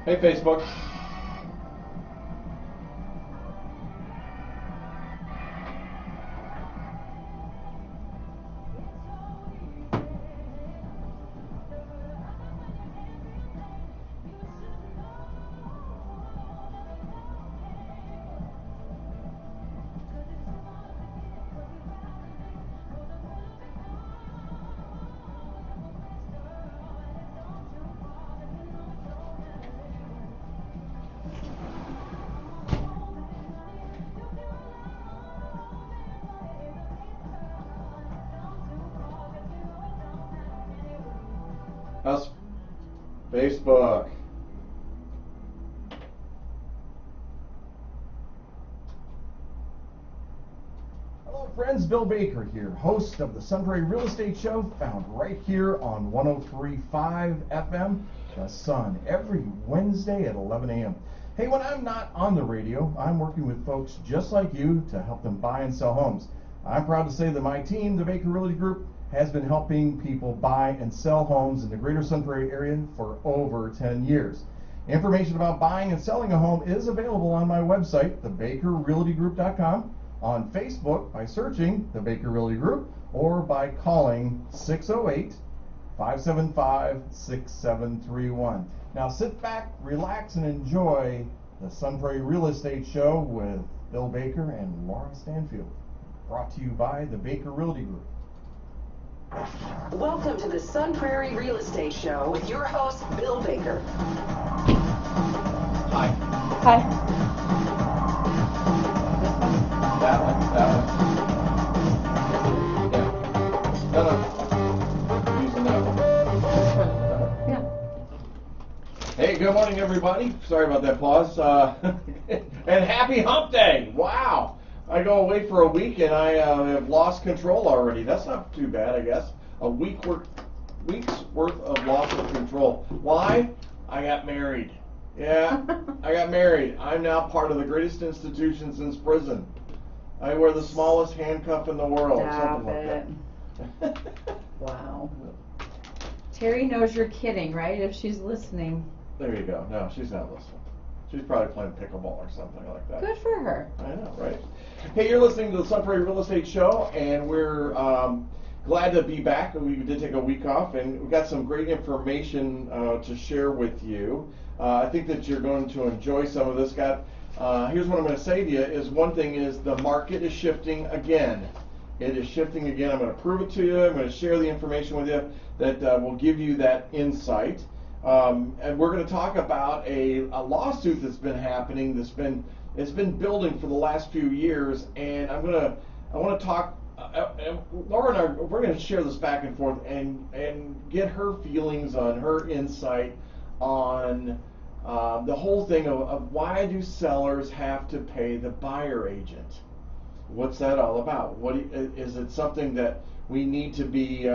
Hey, Facebook. How's Facebook? Hello friends, Bill Baker here, host of the Sun Prairie Real Estate Show, found right here on 103.5 FM, The Sun, every Wednesday at 11 a.m. Hey, when I'm not on the radio, I'm working with folks just like you to help them buy and sell homes. I'm proud to say that my team, the Baker Realty Group, has been helping people buy and sell homes in the greater Sun Prairie area for over 10 years. Information about buying and selling a home is available on my website, thebakerrealtygroup.com, on Facebook by searching the Baker Realty Group, or by calling 608-575-6731. Now sit back, relax, and enjoy the Sun Prairie Real Estate Show with Bill Baker and Laura Stanfield. Brought to you by the Baker Realty Group. Welcome to the Sun Prairie Real Estate Show with your host, Bill Baker. Hi. Hi. That one. Yeah. No. Using that one. Yeah. Hey, good morning, everybody. Sorry about that pause. And happy hump day. Wow. I go away for a week and I have lost control already. That's not too bad, I guess. A week's worth of loss of control. Why? I got married. Yeah, I got married. I'm now part of the greatest institution since prison. I wear the smallest handcuff in the world. Stop something it. like that. Wow. Terry knows you're kidding, right? If she's listening. There you go. No, she's not listening. She's probably playing pickleball or something like that. Good for her. I know, right? Hey, you're listening to the Sun Prairie Real Estate Show, and we're glad to be back. We did take a week off, and we've got some great information to share with you. I think that you're going to enjoy some of this. Here's what I'm going to say to you is one thing is the market is shifting again. It is shifting again. I'm going to prove it to you. I'm going to share the information with you that will give you that insight. And we're going to talk about a lawsuit that's been happening. It's been building for the last few years, and I want to talk. Laura and I, we're going to share this back and forth and get her feelings on her insight on the whole thing of why do sellers have to pay the buyer agent? What's that all about? Is it something that we need to be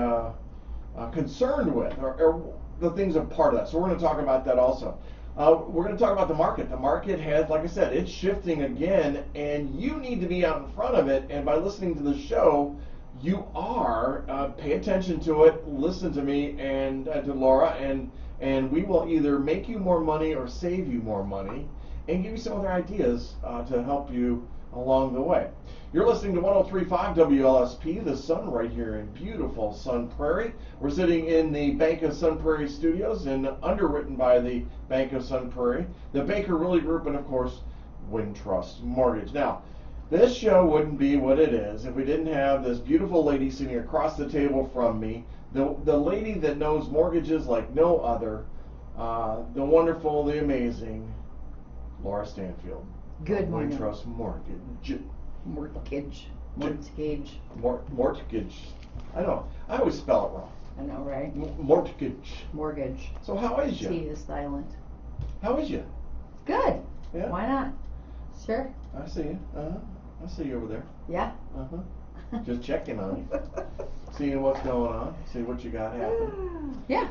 concerned with, or the things are part of that? So we're going to talk about that also. We're going to talk about the market. The market has, like I said, it's shifting again, and you need to be out in front of it. And by listening to the show, you are. Pay attention to it. Listen to me and to Laura, and we will either make you more money or save you more money, and give you some other ideas to help you along the way. You're listening to 103.5 WLSP, the Sun, right here in beautiful Sun Prairie. We're sitting in the Bank of Sun Prairie studios and underwritten by the Bank of Sun Prairie, the Baker Realty Group, and of course, Wintrust Mortgage. Now, this show wouldn't be what it is if we didn't have this beautiful lady sitting across the table from me, the lady that knows mortgages like no other, the wonderful, the amazing Laura Stanfield. Good morning. Wintrust Mortgage. Mortgage. I know. I always spell it wrong. I know, right? Mortgage. Mortgage. So how is you? T is silent. How is you? Good. Yeah. Why not? Sure. I see you. I see you over there. Yeah. Just checking on you. Seeing what's going on. See what you got happening. Yeah.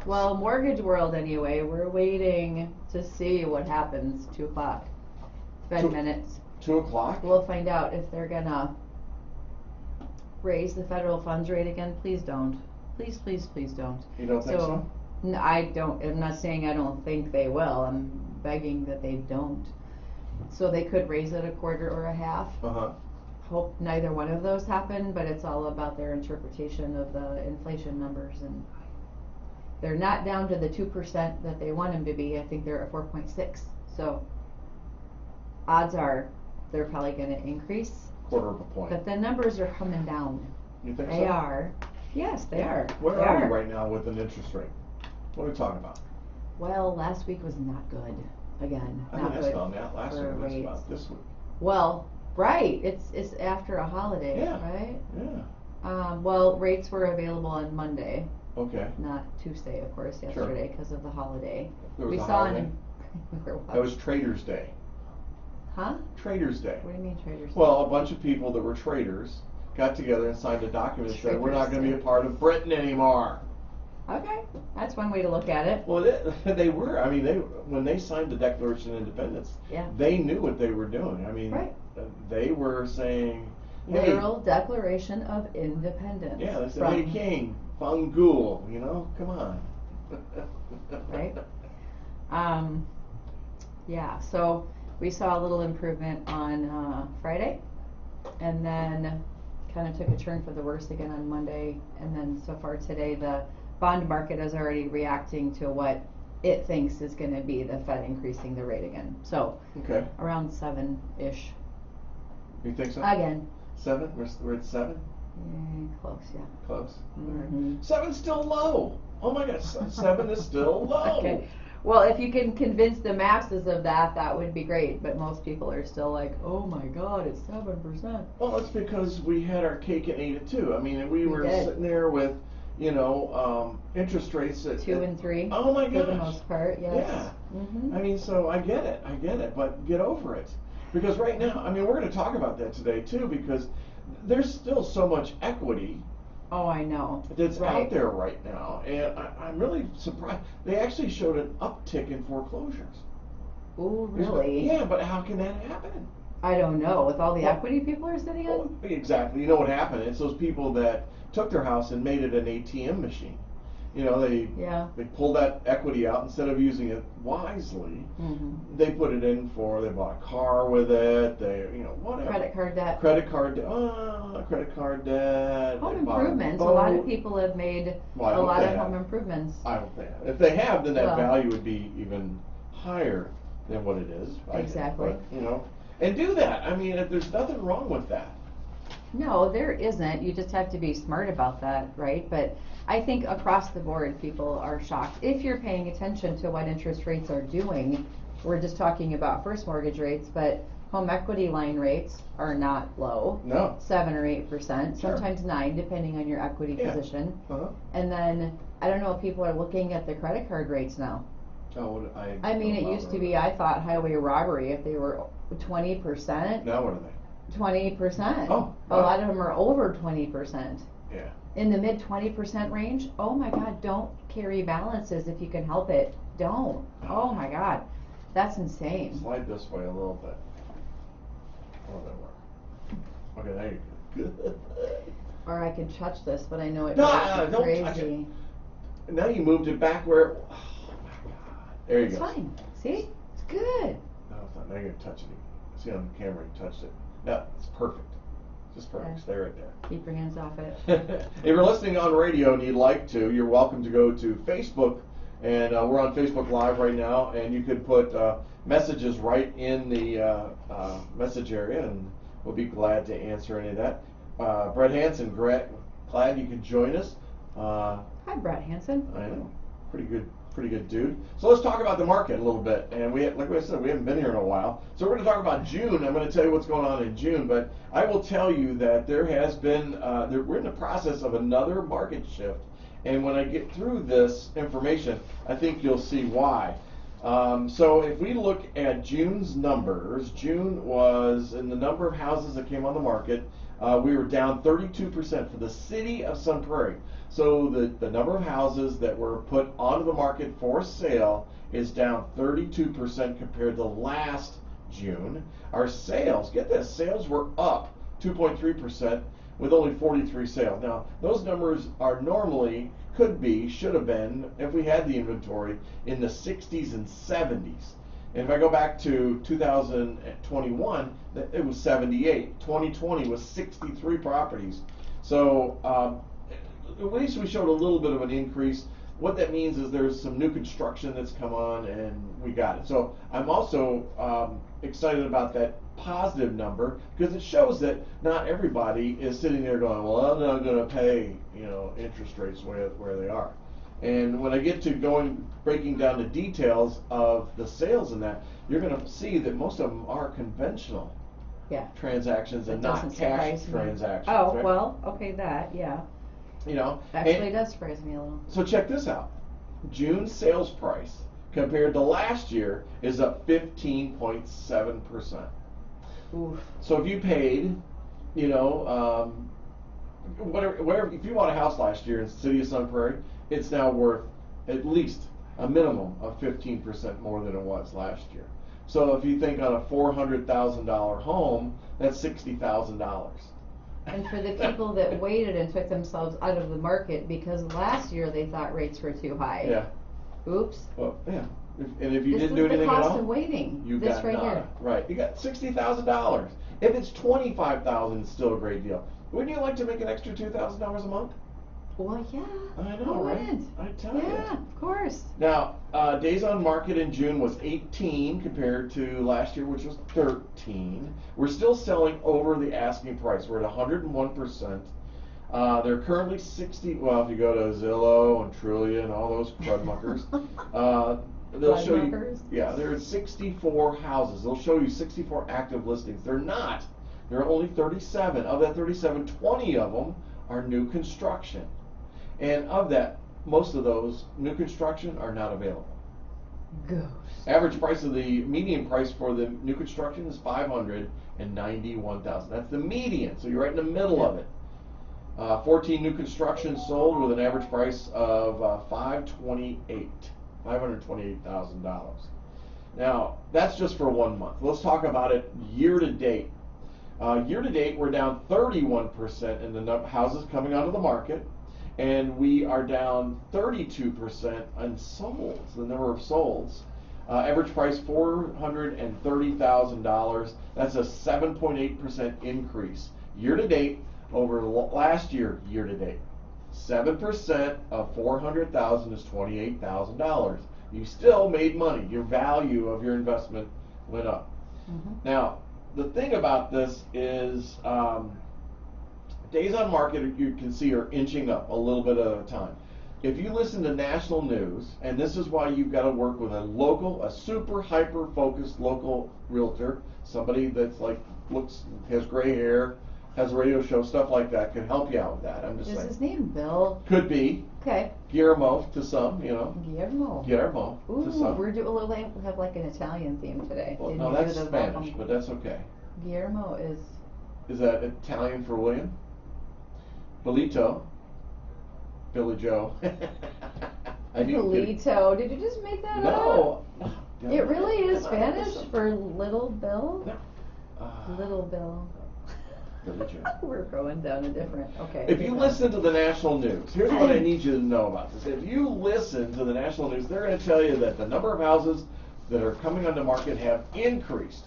Well, mortgage world anyway. We're waiting to see what happens. 2 o'clock. Fed minutes. 2 o'clock? We'll find out if they're gonna raise the federal funds rate again. Please don't. Please don't. You don't think so? I'm not saying I don't think they will. I'm begging that they don't. So they could raise it a quarter or a half. Uh-huh. Hope neither one of those happen, but it's all about their interpretation of the inflation numbers, and they're not down to the 2% that they want them to be. I think they're at 4.6. So odds are they're probably going to increase. Quarter of a point. But the numbers are coming down. You think They so? are. Yes, they are. Where They are are. we right now with an interest rate? What are we talking about? Well, last week was not good. Again, I not think good that's about that last for week. That's rates. about this week. Well, right. It's after a holiday, Yeah. right? Yeah. Well, rates were available on Monday, Okay. not Tuesday, of course, Sure. yesterday because of the holiday. There was We a saw holiday? there was. That was Traders Day. Huh? Traders Day. What do you mean traders? Well, a bunch of people that were traders got together and signed a document that said we're not going to be a part of Britain anymore. Okay, that's one way to look at it. Well, they were. I mean, when they signed the Declaration of Independence, Yeah. they knew what they were doing. I mean, Right. They were saying, hey, Literal Declaration of Independence. yeah, they said, from- hey, King, Fangul, come on. Right. Yeah, so we saw a little improvement on Friday, and then kind of took a turn for the worse again on Monday, and then so far today the bond market is already reacting to what it thinks is going to be the Fed increasing the rate again. So Okay. around 7-ish You think so? again. 7? We're at 7? Close, yeah. Close. All right. Mhm. 7's still low. Oh my God, 7 is still low. Okay. Well, if you can convince the masses of that, that would be great. But most people are still like, "Oh my God, it's 7%." Well, it's because we had our cake and ate it too. I mean, we were did. sitting there with, interest rates at 2 and 3. Oh my For gosh. the most part, yes. Yeah. Mm-hmm. I mean, so I get it, but get over it. Because right now, I mean, we're going to talk about that today too, because there's still so much equity Oh, I know. that's Right. out there right now, and I'm really surprised. They actually showed an uptick in foreclosures. Ooh, really? Yeah, but how can that happen? I don't know. With all the Well- equity people are sitting Well, on? exactly. You know what happened? It's those people that took their house and made it an ATM machine. They Yeah. pulled that equity out instead of using it wisely. Mm-hmm. They put it in they bought a car with it. They, whatever. Credit card debt. Credit card debt. Home They bought improvements. A lot of boat. people have made Well, I a hope lot they of have. home improvements. I don't think. If they have, then that Well- value would be even higher than what it is. I think. Exactly. But, and do that. I mean, there's nothing wrong with that. No, there isn't. You just have to be smart about that, right? But I think across the board, people are shocked. If you're paying attention to what interest rates are doing, we're just talking about first mortgage rates, but home equity line rates are not low. No. 7 or 8%, Sure. sometimes 9, depending on your equity Yeah. position. Uh-huh. And then I don't know if people are looking at the credit card rates now. Oh, I mean, it used to be, I thought, highway robbery if they were 20%. Now what are they? 20%. Oh, A wow. lot of them are over 20%. Yeah. In the mid 20% range. Oh my God, don't carry balances if you can help it. Don't. Oh my God, that's insane. Slide this way a little bit. Oh, that worked. Okay, there you go. Good. Or I could touch this, but I know it No, makes don't you touch it. crazy. Now you moved it back where. Oh my God. There you It's go. fine. See, it's good. No, it's not. Now you're gonna touch it. See on the camera, you touched it. No, it's perfect. Just perfect. Okay. Stay right there. Keep your hands off it. If you're listening on radio and you'd like to, you're welcome to go to Facebook, and we're on Facebook Live right now, and you could put messages right in the message area, and we'll be glad to answer any of that. Brett Hansen, glad you could join us. Hi, Brett Hansen. I know, pretty good dude. So let's talk about the market a little bit. And like I said, we haven't been here in a while. So we're going to talk about June. I'm going to tell you what's going on in June, but I will tell you that there has been, we're in the process of another market shift. And when I get through this information, I think you'll see why. So if we look at June's numbers, June was, in the number of houses that came on the market, we were down 32% for the city of Sun Prairie. So the number of houses that were put onto the market for sale is down 32% compared to last June. Our sales, get this, sales were up 2.3% with only 43 sales. Now, those numbers are normally could be, should have been, if we had the inventory in the 60s and 70s. And if I go back to 2021, it was 78. 2020 was 63 properties. So at least we showed a little bit of an increase. What that means is there's some new construction that's come on, and we got it. So I'm also excited about that positive number, because it shows that not everybody is sitting there going, well, I'm not going to pay, interest rates where they are. And when I get to breaking down the details of the sales in that, you're going to see that most of them are conventional transactions and not cash transactions. Oh, right? well, okay, yeah. Actually, it does surprise me a little. So check this out. June's sales price compared to last year is up 15.7%. Oof. So if you paid, whatever, if you bought a house last year in the city of Sun Prairie, it's now worth at least a minimum of 15% more than it was last year. So if you think on a $400,000 home, that's $60,000. And for the people that waited and took themselves out of the market because last year they thought rates were too high. Yeah. Oops. Well, yeah. And if you This didn't do is the anything at cost all, of waiting. you This got right nada. here. Right. You got $60,000. If it's $25,000, it's still a great deal. Wouldn't you like to make an extra $2,000 a month? Well, yeah. I know, Who right? wouldn't? I tell you. Yeah, of course. Now, days on market in June was 18 compared to last year, which was 13. We're still selling over the asking price. We're at 101%. They're currently 60. Well, if you go to Zillow and Trulia and all those crudmuckers, they'll show you. Yeah, there are 64 houses. They'll show you 64 active listings. They're not. There are only 37. Of that 37, 20 of them are new construction. And of that, most of those new construction are not available. Ghost. Average price of the median price for the new construction is $591,000. That's the median, so you're right in the middle of it. 14 new construction sold with an average price of $528,000. Now, that's just for 1 month. Let's talk about it year to date. Year to date, we're down 31% in the houses coming onto the market, and we are down 32% on solds, the number of solds. Average price $430,000. That's a 7.8% increase year to date over last year to date. 7% of $400,000 is $28,000. You still made money. Your value of your investment went up. Mm-hmm. Now, the thing about this is days on market, you can see, are inching up a little bit at a time. If you listen to national news, and this is why you've got to work with a super hyper focused local realtor, somebody that's has gray hair, has a radio show, stuff like that, can help you out with that. I'm just saying. Is his name Bill? Could be. Okay. Guillermo to some, Guillermo. Guillermo to some. We have like an Italian theme today. Well, no, that's Spanish, but that's okay. Guillermo is. Is that Italian for William? Belito. Billy Joe. Belito. Did you just make that up? No. It really is Spanish for Little Bill? No. Little Bill. Billy Joe. We're going down a different. Okay. If you listen to the national news, here's what I need you to know about this. If you listen to the national news, they're going to tell you that the number of houses that are coming on the market have increased.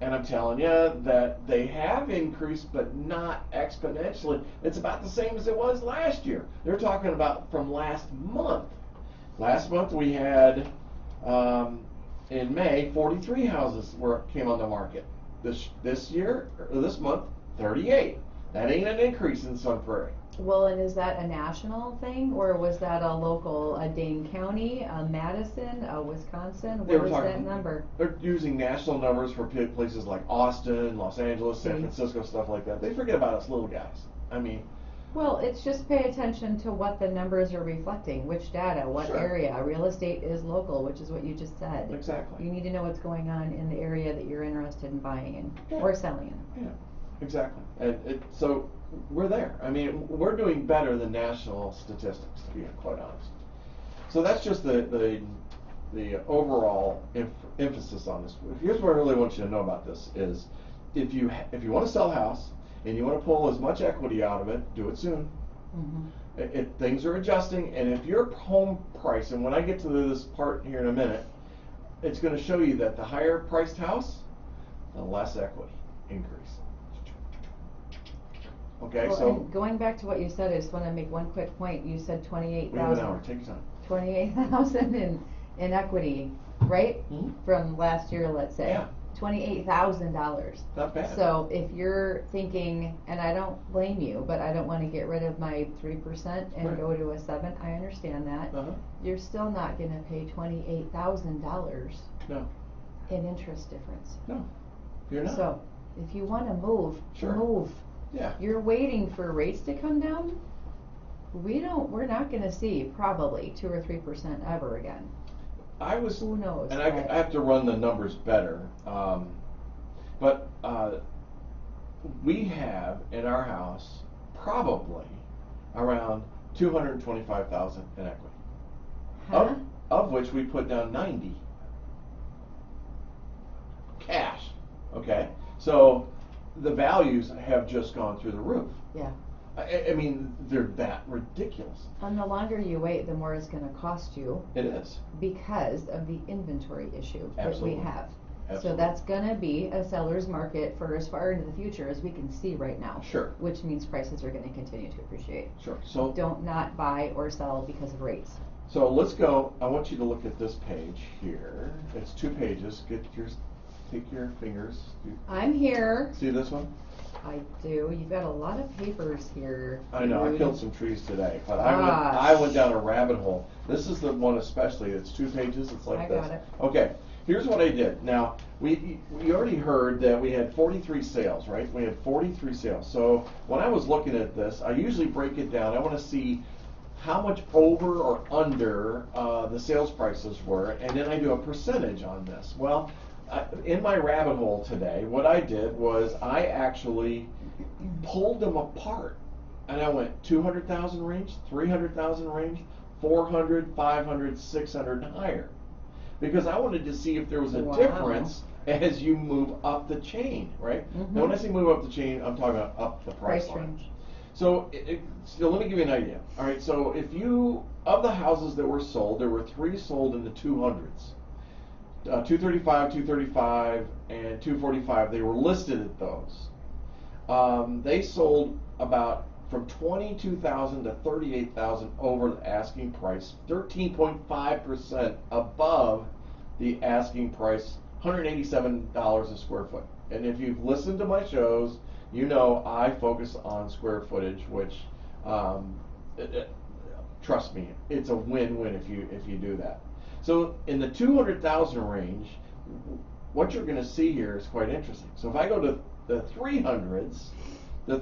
And I'm telling you that they have increased, but not exponentially. It's about the same as it was last year. They're talking about from last month. Last month we had, in May, 43 houses came on the market. This month, 38. That ain't an increase in Sun Prairie. Well, and is that a national thing, or was that a local, a Dane County, a Madison, a Wisconsin? What was that number? They're using national numbers for places like Austin, Los Angeles, San Francisco, stuff like that. They forget about us little guys. I mean. Well, it's just pay attention to what the numbers are reflecting, which data, what area. Real estate is local, which is what you just said. Exactly. You need to know what's going on in the area that you're interested in buying in or selling in. Yeah, exactly. And so we're there. I mean, we're doing better than national statistics, to be quite honest. So that's just the overall emphasis on this. Here's what I really want you to know about this is if you want to sell a house and you want to pull as much equity out of it, do it soon. Mm-hmm. Things are adjusting, and if your home price, and when I get to this part here in a minute, it's going to show you that the higher priced house, the less equity increase. Okay, Well, so and going back to what you said, I just want to make one quick point. You said we have an 28,000. hour. Take your time. 28,000 in equity, right? Mhm. From last year, let's say. Yeah. $28,000. Not bad. So if you're thinking, and I don't blame you, but I don't want to get rid of my 3% and Right. go to a 7, I understand that. Uh-huh. You're still not going to pay $28,000 No, in interest difference. no, you're not. So if you want to move, Sure. move. Yeah. You're waiting for rates to come down. We're not going to see probably 2 or 3% ever again. I was, Who knows? and I have to run the numbers better, but we have in our house probably around 225,000 in equity, Huh? of which we put down 90 cash. Okay, so the values have just gone through the roof. Yeah. I mean, they're that ridiculous. And the longer you wait, the more it's going to cost you It is. because of the inventory issue Absolutely. that we have. So Absolutely. that's going to be a seller's market for as far into the future as we can see right now. Sure. Which means prices are going to continue to appreciate. Sure. So Don't not buy or sell because of rates. So let's go. I want you to look at this page here. It's 2 pages. Take your fingers. I'm here. See this one? I do. You've got a lot of papers here. I know. I dude. killed some trees today, but Gosh. I went down a rabbit hole. This is the one especially. It's 2 pages. It's like I this. got it. Okay. Here's what I did. Now we already heard that we had 43 sales, right? We had 43 sales. So when I was looking at this, I usually break it down. I want to see how much over or under the sales prices were, and then I do a percentage on this. Well, in my rabbit hole today, what I did was I actually pulled them apart, and I went 200,000 range, 300,000 range, 400, 500, 600, and higher, because I wanted to see if there was a Wow. difference as you move up the chain, right? Now, when I say move up the chain, I'm talking about up the price line. range. So, so let me give you an idea. All right, so if you, of the houses that were sold, there were 3 sold in the 200s. 235, 235, and 245, they were listed at those. They sold about from 22,000 to 38,000 over the asking price, 13.5% above the asking price, $187 a square foot. And if you've listened to my shows, you know I focus on square footage, which trust me, it's a win-win if you do that. So in the 200,000 range, what you're going to see here is quite interesting. So if I go to the 300s, the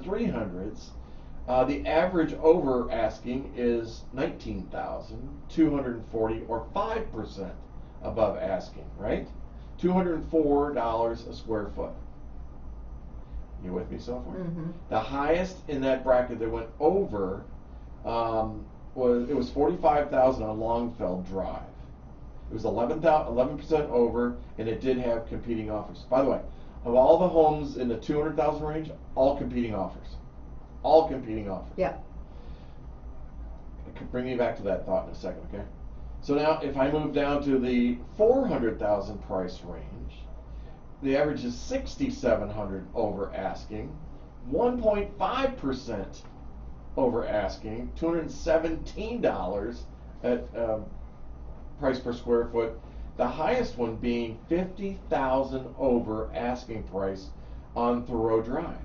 average over asking is 19,240, or 5% above asking, right? $204 a square foot. You with me so far? Mm-hmm. The highest in that bracket that went over was 45,000 on Longfeld Drive. It was 11% over, and it did have competing offers. By the way, of all the homes in the 200,000 range, all competing offers. All competing offers. Yeah. I could bring you back to that thought in a second, okay? So now, if I move down to the 400,000 price range, the average is 6,700 over asking, 1.5% over asking, $217 at price per square foot. The highest one being 50,000 over asking price on Thoreau Drive.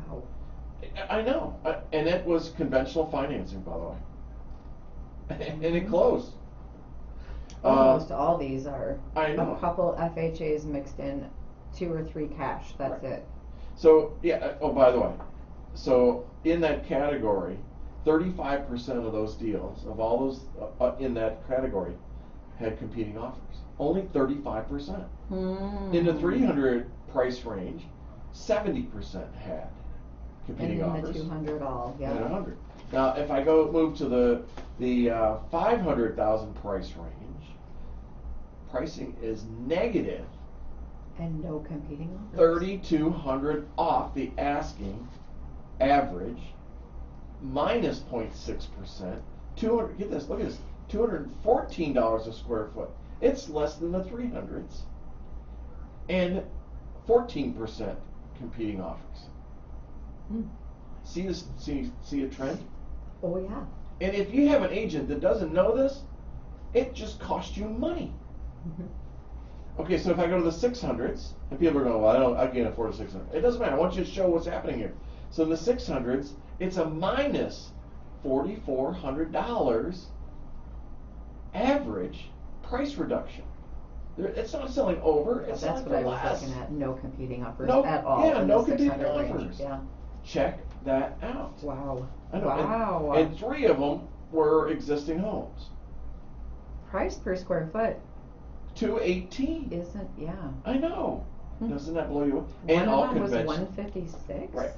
Wow. I know, and it was conventional financing, by the way, and it closed. Almost all these are. I know. A couple FHAs mixed in, 2 or 3 cash. That's Right. it. So yeah. Oh, by the way, so in that category, 35% of those deals, of all those in that category, had competing offers. Only 35%. In the 300 price range, 70% had competing and in offers. the 200 all. Yeah. And 100. Now, if I move to the 500,000 price range, pricing is negative And no competing offers. 3,200 off the asking average minus 0.6%. 200. Get this. Look at this. $214 a square foot. It's less than the 300s, and 14% competing offers. See this? See a trend? Oh yeah. And if you have an agent that doesn't know this, it just costs you money. Okay, so if I go to the 600s, and people are going, well, I can't afford a 600. It doesn't matter. I want you to show what's happening here. So in the 600s, it's a minus $4,400 average price reduction. It's not selling over. It's That's selling what I for was less. looking at. No competing offers No, at all. yeah, in no the competing 600 range. offers. Yeah. Check that out. Wow. I know. Wow. And 3 of them were existing homes. Price per square foot $218. isn't. Yeah. I know. Doesn't that blow you away? One And all of them was convention. 156. Right.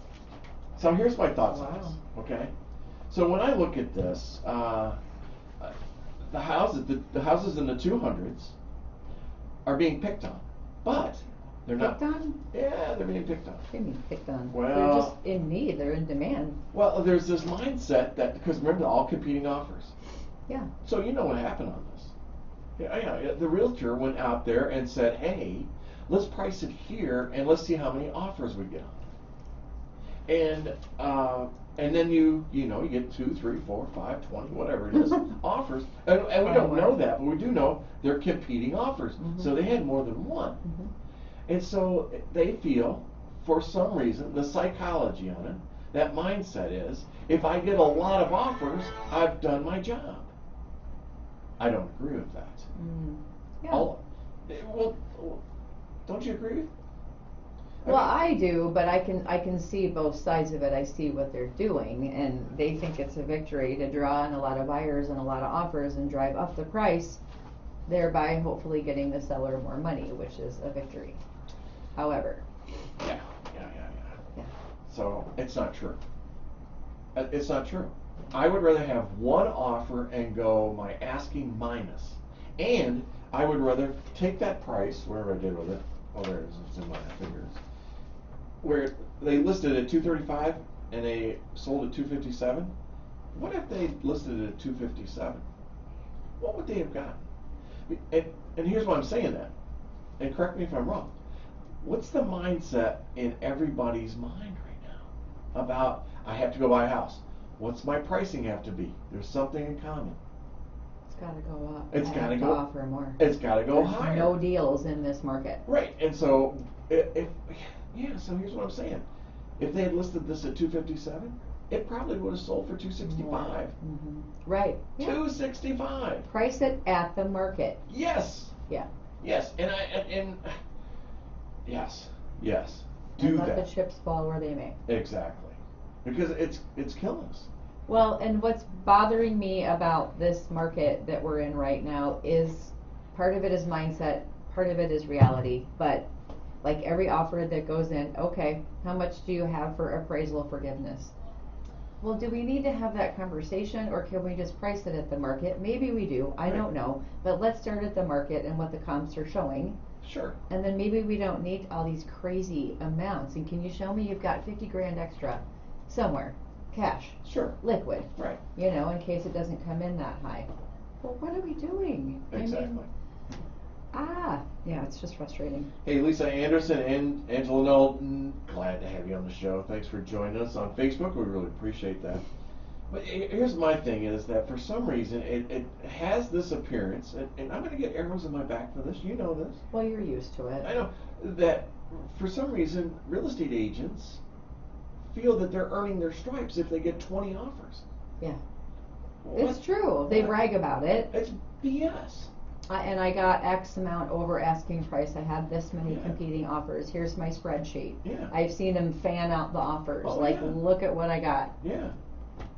So here's my thoughts on Wow. this. Okay. So when I look at this, the houses in the 200s are being picked on, but they're not. Picked on? Yeah, they're being picked on. What do you mean picked on? Well- they're just in need. They're in demand. Well, there's this mindset that, because remember, all competing offers. Yeah. So you know what happened on this. Yeah, the realtor went out there and said, hey, let's price it here and let's see how many offers we get on it. And then you get 2, 3, 4, 5, 20, whatever it is, offers. And we don't know that, but we do know they're competing offers. So they had more than one. And so they feel, for some reason, the psychology on it, that mindset is, if I get a lot of offers, I've done my job. I don't agree with that. Yeah. Well, don't you agree? Well, I do, but I can see both sides of it. I see what they're doing, and they think it's a victory to draw in a lot of buyers and a lot of offers and drive up the price, thereby hopefully getting the seller more money, which is a victory. However. Yeah. So it's not true. It's not true. I would rather have one offer and go my asking minus, and I would rather take that price, wherever I did with it. Oh, there it is. It's in my fingers. Where they listed it at $235 and they sold at $257. What if they listed it at $257? What would they have gotten? And here's why I'm saying that. And correct me if I'm wrong. What's the mindset in everybody's mind right now about I have to go buy a house? What's my pricing have to be? There's something in common. It's got to go up. It's I got to have go. offer more. It's got to go There's higher. no deals in this market. Right, and so so here's what I'm saying. If they had listed this at $257, it probably would have sold for $265. Right. Yeah. $265. Price it at the market. Yes. Yeah. Yes, and yes. Do and let that. the chips fall where they may. Exactly. Because it's killing us. Well, and what's bothering me about this market that we're in right now is part of it is mindset, part of it is reality. But like every offer that goes in, okay, how much do you have for appraisal forgiveness? Well, do we need to have that conversation, or can we just price it at the market? Maybe we do, I don't know. But let's start at the market and what the comps are showing. Sure. And then maybe we don't need all these crazy amounts. And can you show me you've got 50 grand extra somewhere? Cash. Sure. Liquid. Right. In case it doesn't come in that high. Well, what are we doing? Exactly. Yeah, it's just frustrating. Hey, Lisa Anderson and Angela Knowlton, glad to have you on the show. Thanks for joining us on Facebook. We really appreciate that. But here's my thing is that for some reason it has this appearance, and I'm going to get arrows in my back for this. You know this. Well, you're used to it. I know that for some reason real estate agents feel that they're earning their stripes if they get 20 offers. Yeah. Well, It's true. They brag about it. It's BS. And I got X amount over asking price. I had this many Yeah. competing offers. Here's my spreadsheet. Yeah. I've seen them fan out the offers. Oh, like, yeah. look at what I got. Yeah.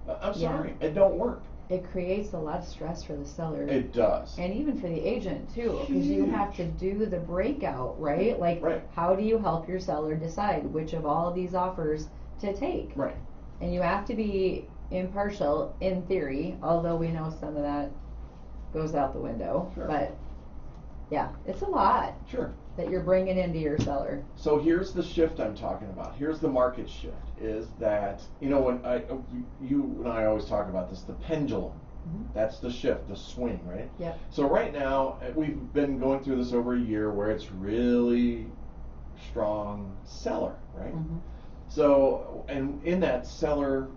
I'm Yeah. sorry. It don't work. It creates a lot of stress for the seller. It does. And even for the agent too, because you have to do the breakout, right? Like, Right. how do you help your seller decide which of all of these offers to take? Right. And you have to be impartial in theory, although we know some of that goes out the window. Sure. But Yeah, it's a lot Sure. that you're bringing into your seller. So here's the shift I'm talking about. Here's the market shift. Is that, when you and I always talk about this, the pendulum. That's the shift, the swing, right? Yeah. So right now, we've been going through this over a year where it's really strong seller, right? So, and in that seller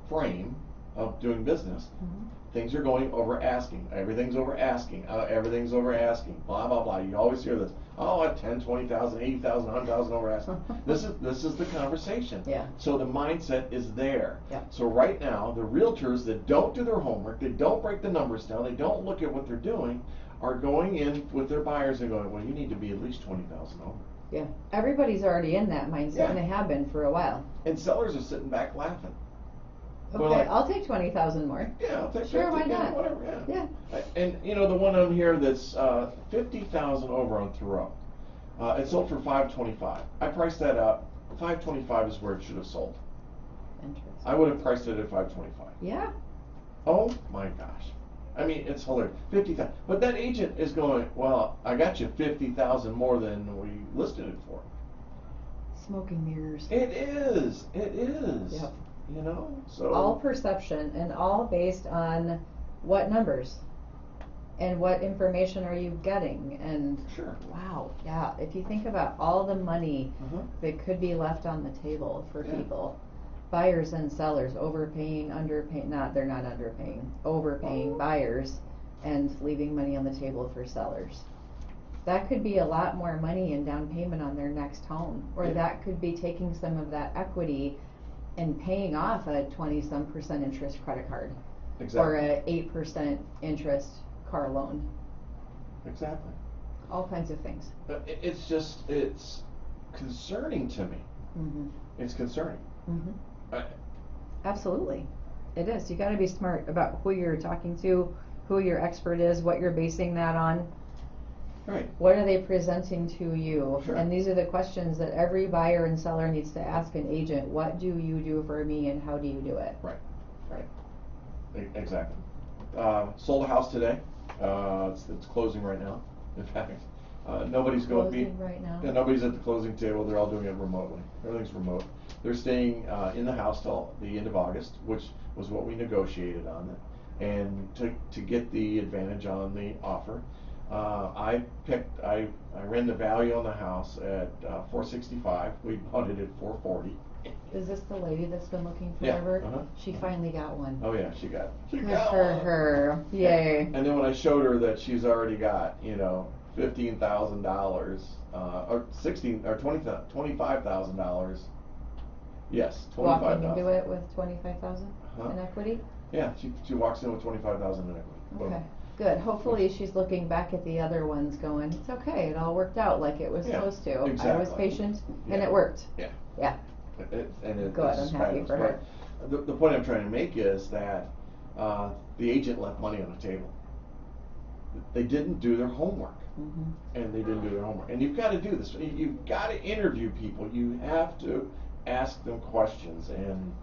frame of doing business, things are going over asking. Everything's over asking. Everything's over asking. Blah blah blah. You always hear this. Oh, at 10, 20,000, 80,000, 100,000 over asking. This is the conversation. Yeah. So the mindset is there. Yeah. So right now, the realtors that don't do their homework, they don't break the numbers down, they don't look at what they're doing, are going in with their buyers and going, well, you need to be at least 20,000 over. Yeah. Everybody's already in that mindset, and they have been for a while. And sellers are sitting back laughing. Okay, like, I'll take 20,000 more. Yeah, I'll take Sure, 50, why not? Whatever, yeah. Yeah. And the one on here that's 50,000 over on Thoreau. It sold for $525. I priced that up. $525 is where it should have sold. Interesting. I would have priced it at $525. Yeah. Oh my gosh. I mean, it's hilarious. 50,000. But that agent is going, well, I got you 50,000 more than we listed it for. Smoking mirrors. It is. It is. Yep. So All perception and all based on what numbers and what information are you getting. And sure. Wow, yeah, if you think about all the money that could be left on the table for people, buyers and sellers overpaying, underpaying, they're not underpaying, overpaying buyers and leaving money on the table for sellers. That could be a lot more money in down payment on their next home, or that could be taking some of that equity and paying off a 20-some% interest credit card, or a 8% interest car loan. Exactly. All kinds of things. It's concerning to me. It's concerning. Absolutely, it is. You got to be smart about who you're talking to, who your expert is, what you're basing that on. Right. What are they presenting to you? Sure. And these are the questions that every buyer and seller needs to ask an agent. What do you do for me, and how do you do it? Right. Exactly. Sold a house today. It's closing right now. In fact, nobody's going to be right now. Yeah, nobody's at the closing table. They're all doing it remotely. Everything's remote. They're staying in the house till the end of August, which was what we negotiated on it, and to get the advantage on the offer. I ran the value on the house at $465. We bought it at $440. Is this the lady that's been looking Yeah, forever? She finally got one. Oh yeah, she got Good got for one. her. Yay. And then when I showed her that she's already got, $15,000, or $25,000. Yes, Walking $25,000. into it with 25,000 in equity. Yeah, she walks in with 25,000 in equity. Boom. Okay, good. Hopefully she's looking back at the other ones going, it's okay, it all worked out like it was supposed to. Exactly. I was patient and Yeah. it worked. Yeah. Yeah. Good, I'm happy for her. The point I'm trying to make is that the agent left money on the table. They didn't do their homework. And they didn't do their homework. And you've got to do this. You've got to interview people. You have to ask them questions. And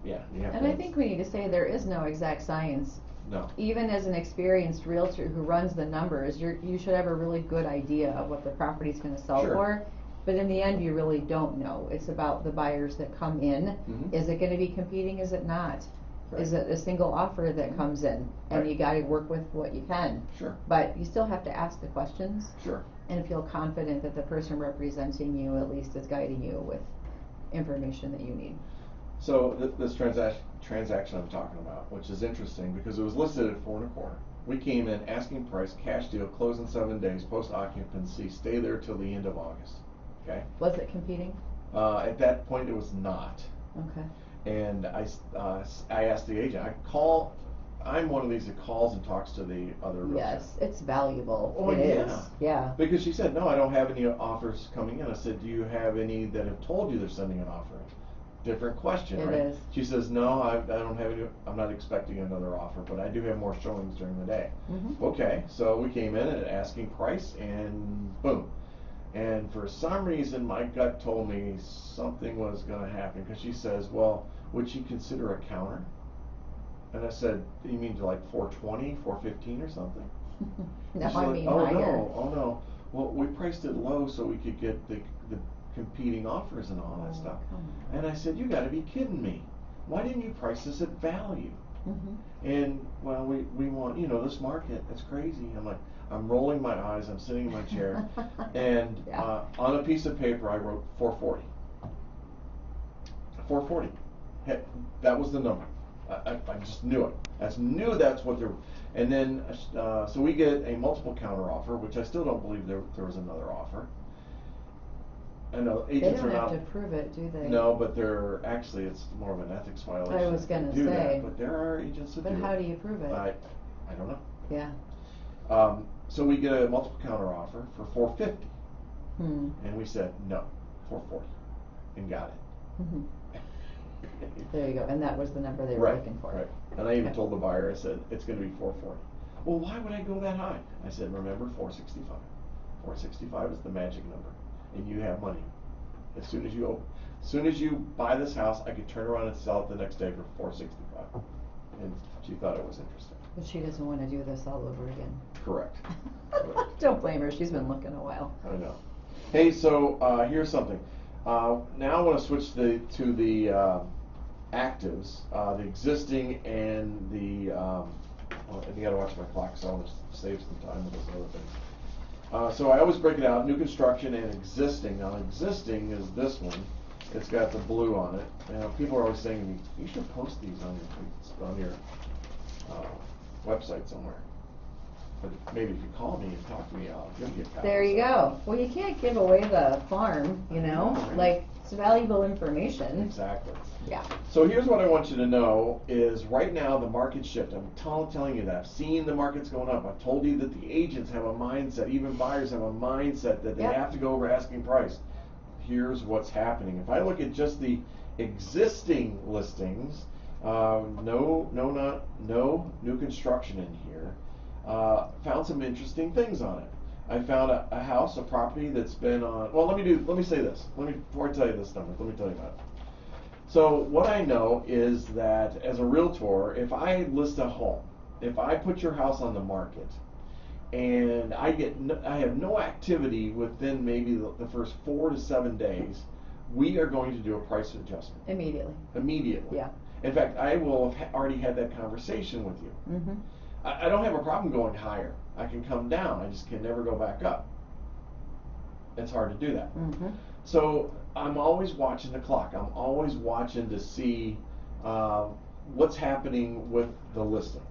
you have And to. I think we need to say there is no exact science. No. Even as an experienced realtor who runs the numbers, you should have a really good idea of what the property's going to sell for. But in the end, you really don't know. It's about the buyers that come in. Is it going to be competing? Is it not? Right. Is it a single offer that comes in? And you got to work with what you can. Sure. But you still have to ask the questions. Sure. And feel confident that the person representing you at least is guiding you with information that you need. So this transaction I'm talking about, which is interesting because it was listed at 4.25. We came in asking price, cash deal, close in 7 days, post occupancy, stay there till the end of August. Okay. Was it competing? At that point, it was not. Okay. And I asked the agent. I'm one of these that calls and talks to the other realtors. Yes, it's valuable. Oh, it yeah. is. Yeah. Because she said, no, I don't have any offers coming in. I said, do you have any that have told you they're sending an offer? Different question, right? It is. She says, no, I don't have any. I'm not expecting another offer, but I do have more showings during the day. Okay, so we came in at asking price, and boom. And for some reason, my gut told me something was going to happen because she says, well, would she consider a counter? And I said, you mean to like 420, 415 or something? No, She's I like, mean oh higher. no, oh no. Well, we priced it low so we could get the competing offers and all that Oh, stuff. come on. And I said, you got to be kidding me. Why didn't you price this at value? And well, we want, this market. It's crazy. I'm like, I'm rolling my eyes. I'm sitting in my chair, and Yeah. on a piece of paper I wrote 440. 440. That was the number. I just knew it. I just knew that's what they're. And then so we get a multiple counter offer, which I still don't believe there was another offer. I know They agents don't are have not. to prove it, do they? No, but they're actually it's more of an ethics violation. I was if they gonna do say. that, but there are agents that But do how it. do you prove it? I don't know. Yeah. So we get a multiple counter offer for 450, and we said no, 440, and got it. There you go. And that was the number they were Right, looking for. right. And I even Okay. told the buyer, I said it's going to be 440. Well, why would I go that high? I said, remember 465. 465 is the magic number, and you have money. As soon as you buy this house, I could turn around and sell it the next day for 465. And she thought it was interesting. But she doesn't want to do this all over again. Correct. Don't blame her. She's been looking a while. I know. Hey, so here's something. Now I want to switch to the actives, the existing and the. Well, and you got to watch my clock, so I want to save some time with this other thing. So I always break it out: new construction and existing. Now, existing is this one. It's got the blue on it. And people are always saying to me, "You should post these on your website somewhere." But maybe if you call me and talk to me, I'll give you a copy. There you go. Well, you can't give away the farm, Right. Like, it's valuable information. Exactly. Yeah. So here's what I want you to know is right now the market shift. I'm telling you that. I've seen the markets going up. I've told you that the agents have a mindset, even buyers have a mindset that they Yep. have to go over asking price. Here's what's happening. If I look at just the existing listings, no new construction in here. Found some interesting things on it. I found a house, a property that's been on. Well, let me say this. Before I tell you this number, let me tell you about it. So what I know is that as a realtor, if I list a home, if I put your house on the market, and I have no activity within maybe the first 4 to 7 days, we are going to do a price adjustment immediately. Yeah. In fact, I will have already had that conversation with you. I don't have a problem going higher. I can come down. I just can never go back up. It's hard to do that. So I'm always watching the clock. I'm always watching to see what's happening with the listing.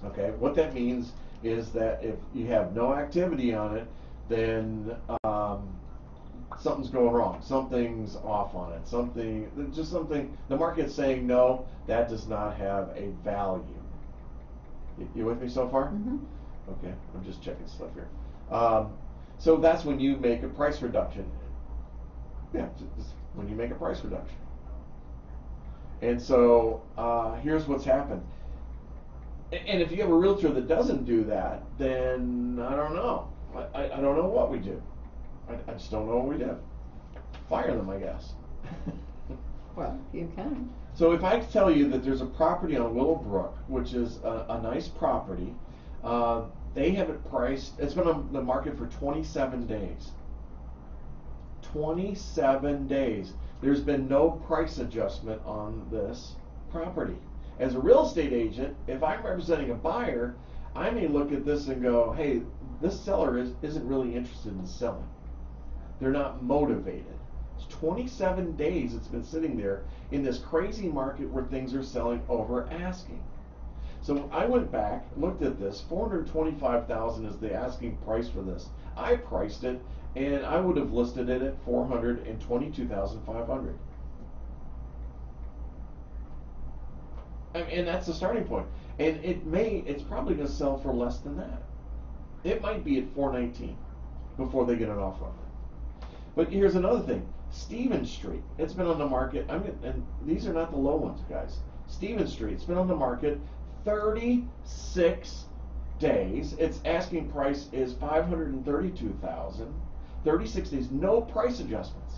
Okay, what that means is that if you have no activity on it, then something's going wrong. Something's off on it. Something. The market's saying no. That does not have a value. You with me so far? Okay, I'm just checking stuff here. So that's when you make a price reduction. Yeah, just when you make a price reduction. And so here's what's happened. And if you have a realtor that doesn't do that, then I don't know. I don't know what we do. I just don't know what we do. Fire them, I guess. Well, you can. So if I tell you that there's a property on Willowbrook, which is a nice property, they have it priced, it's been on the market for 27 days. 27 days. There's been no price adjustment on this property. As a real estate agent, if I'm representing a buyer, I may look at this and go, hey, this seller isn't really interested in selling. They're not motivated. It's 27 days it's been sitting there in this crazy market where things are selling over asking. So I went back, looked at this, $425,000 is the asking price for this. I priced it, and I would have listed it at $422,500. And that's the starting point. And it's probably going to sell for less than that. It might be at $419 before they get an offer on it. But here's another thing. Stevens Street, it's been on the market, and these are not the low ones, guys. Stevens Street, it's been on the market 36 days. Its asking price is $532,000. 36 days, no price adjustments.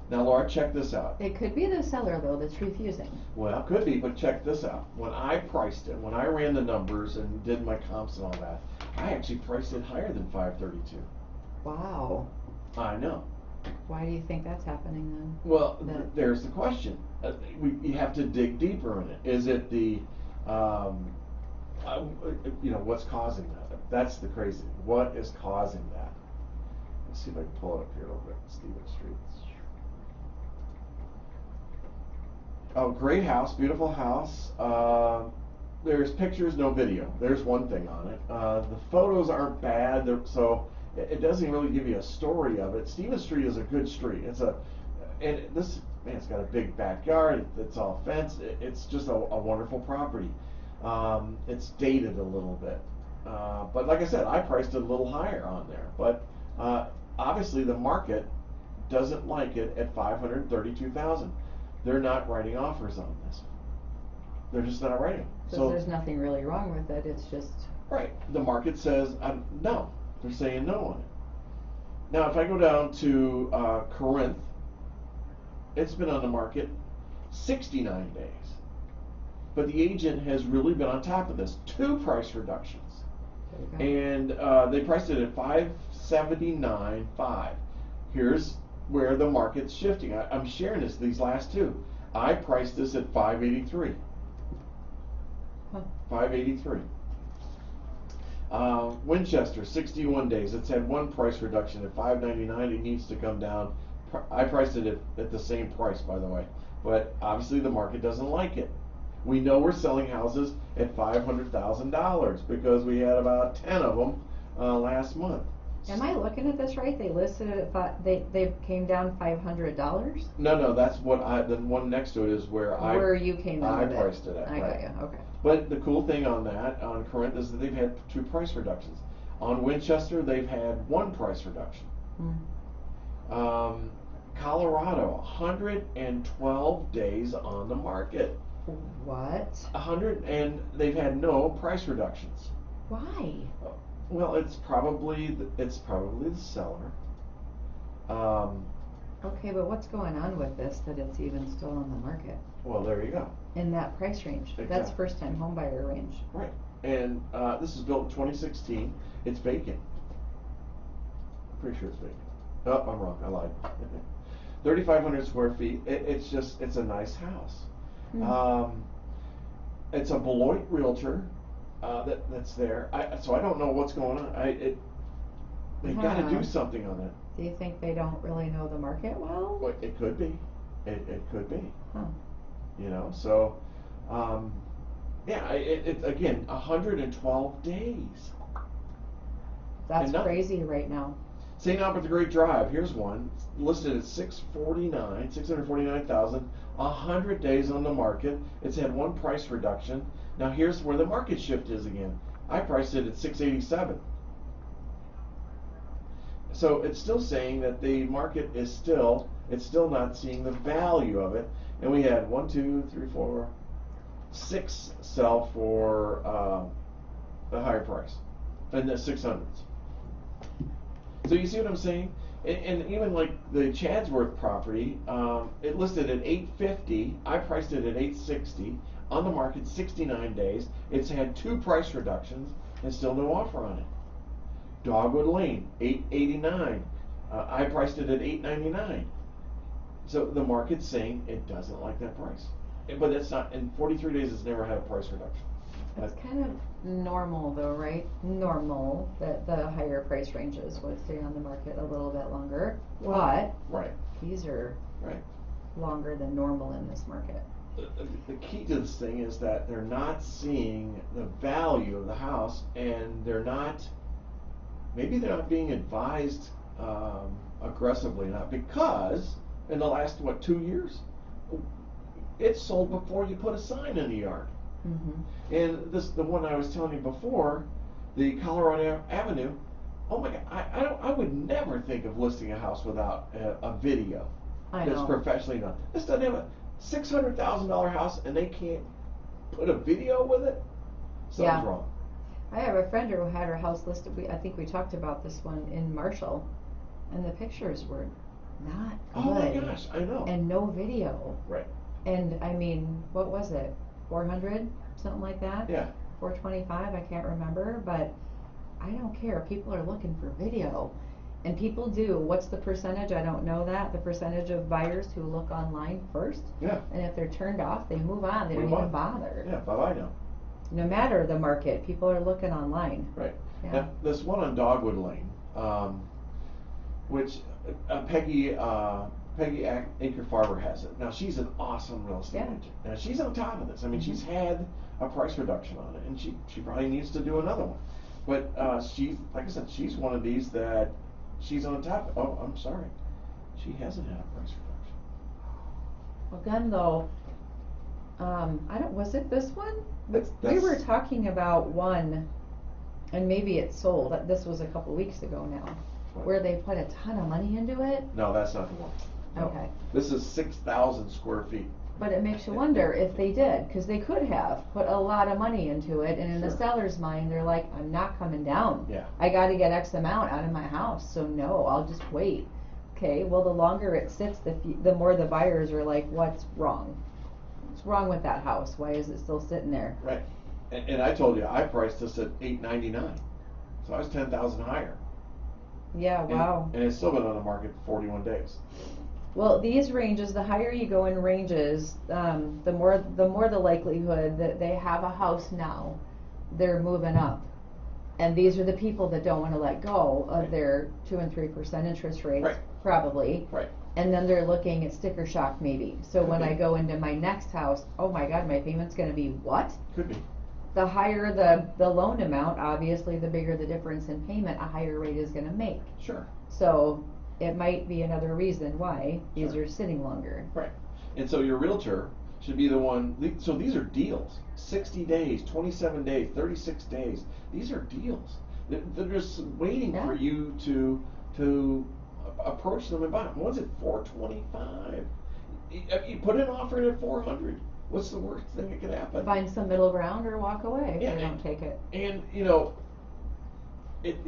Now, Laura, check this out. It could be the seller, though, that's refusing. Well, it could be, but check this out. When I priced it, when I ran the numbers and did my comps and all that, I actually priced it higher than 532. Wow. I know. Why do you think that's happening then? Well, That- there's the question. You have to dig deeper in it. Is it the, what's causing that? That's the crazy. What is causing that? Let's see if I can pull it up here a little bit. Stephen Street. Oh, great house, beautiful house. There's pictures, no video. There's one thing on it. The photos aren't bad, so it doesn't really give you a story of it. Stephen Street is a good street. It's got a big backyard. It's all fenced. It's just a wonderful property. It's dated a little bit, but like I said, I priced it a little higher on there. But obviously, the market doesn't like it at $532,000. They're not writing offers on this. They're just not writing. So there's nothing really wrong with it. It's just right. The market says no. They're saying no on it. Now, if I go down to Corinth, it's been on the market 69 days. But the agent has really been on top of this. 2 price reductions. And they priced it at $579.5. Here's where the market's shifting. I'm sharing these last 2. I priced this at $583. $583. Winchester, 61 days. It's had 1 price reduction at $599. It needs to come down. I priced it at the same price, by the way. But obviously the market doesn't like it. We know we're selling houses at $500,000 because we had about 10 of them last month. Am I looking at this right? They listed it at they came down $500. No, that's what the one next to it is where you came in. I with priced it at. I right. got you. Okay. But the cool thing on Corinth is that they've had 2 price reductions. On Winchester, they've had 1 price reduction. Colorado, 112 days on the market. What? 100, and they've had no price reductions. Why? Well, it's probably the seller. Okay, but what's going on with this that it's even still on the market Well, there you go. in that price range? Exactly. That's first time home buyer range. Right. And this is built in 2016. It's vacant. Pretty sure it's vacant. Oh, I'm wrong. I lied. 3,500 square feet. It's a nice house. It's a Beloit realtor that's there. So I don't know what's going on. They've got to do something on it. Do you think they don't really know the market well? Well, it could be. It could be. Huh. So, again, 112 days. That's crazy right now. St. Albert the Great Drive, here's one, listed at $649,000, 100 days on the market. It's had 1 price reduction. Now here's where the market shift is again. I priced it at $687. So it's still saying that the market is still not seeing the value of it. And we had 6 sell for the higher price, and the 600s. So you see what I'm saying? And even like the Chadsworth property, it listed at $850. I priced it at $860. On the market 69 days. It's had 2 price reductions and still no offer on it. Dogwood Lane, $889. I priced it at $899. So the market's saying it doesn't like that price. But it's not, in 43 days it's never had a price reduction. It's kind of normal though, right? Normal that the higher price ranges would stay on the market a little bit longer. But right. These are longer than normal in this market. The key to this thing is that they're not seeing the value of the house, and maybe they're not being advised aggressively enough, because in the last 2 years it's sold before you put a sign in the yard. And the one I was telling you before, the Colorado Avenue, oh my God, I would never think of listing a house without a video that's professionally done. This doesn't have a $600,000 house and they can't put a video with it? Something's wrong. I have a friend who had her house listed. I think we talked about this one in Marshall, and the pictures were not good. Oh my gosh, I know. And no video. Right. And I mean, what was it? 400, something like that? Yeah. 425, I can't remember, but I don't care. People are looking for video. And people do. What's the percentage? I don't know that. The percentage of buyers who look online first. Yeah. And if they're turned off, they move on. They don't even bother. Yeah, bye-bye now. No matter the market, people are looking online. Right. Yeah. Now, this one on Dogwood Lane, which Peggy Acre Farber has it. Now, she's an awesome real estate agent. Now, she's on top of this. I mean, she's had a price reduction on it, and she probably needs to do another one. But she, like I said, she's one of these that she's on top. Oh, I'm sorry. She hasn't had a price reduction. Again, though, was it this one? We were talking about one, and maybe it sold. This was a couple weeks ago now, where they put a ton of money into it. No, that's not the one. No. Okay. This is 6,000 square feet. But it makes you wonder if they did, because they could have put a lot of money into it, and in the seller's mind, they're like, I'm not coming down. Yeah. I got to get X amount out of my house, so no, I'll just wait. Okay, well, the longer it sits, the more the buyers are like, what's wrong? What's wrong with that house? Why is it still sitting there? Right. And I told you, I priced this at $899, so I was 10,000 higher. Yeah, wow. And it's still been on the market for 41 days. Well, these ranges, the higher you go in ranges, the more the likelihood that they have a house now, they're moving up. And these are the people that don't want to let go of their 2 and 3% interest rates, probably. Right. And then they're looking at sticker shock maybe. So when I go into my next house, oh my God, my payment's going to be what? Could be. The higher the loan amount, obviously the bigger the difference in payment a higher rate is going to make. Sure. So it might be another reason why these are sitting longer. Right. And so your realtor should be the one, so these are deals. 60 days, 27 days, 36 days. These are deals. They're just waiting for you to approach them and buy them. What's it, $425? You put an offer in at $400. What's the worst thing that could happen? Find some middle ground or walk away if they don't take it. And,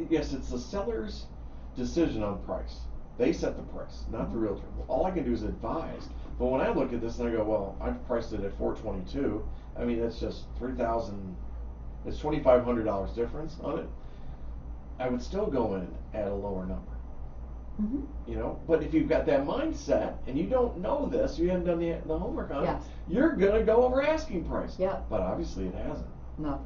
yes, it's the seller's decision on price. They set the price, not the realtor. All I can do is advise. But when I look at this and I go, well, I've priced it at $422. I mean, that's just $3,000. It's $2,500 difference on it. I would still go in at a lower number. But if you've got that mindset and you don't know this, you haven't done the homework on it, you're gonna go over asking price. Yeah. But obviously it hasn't. No.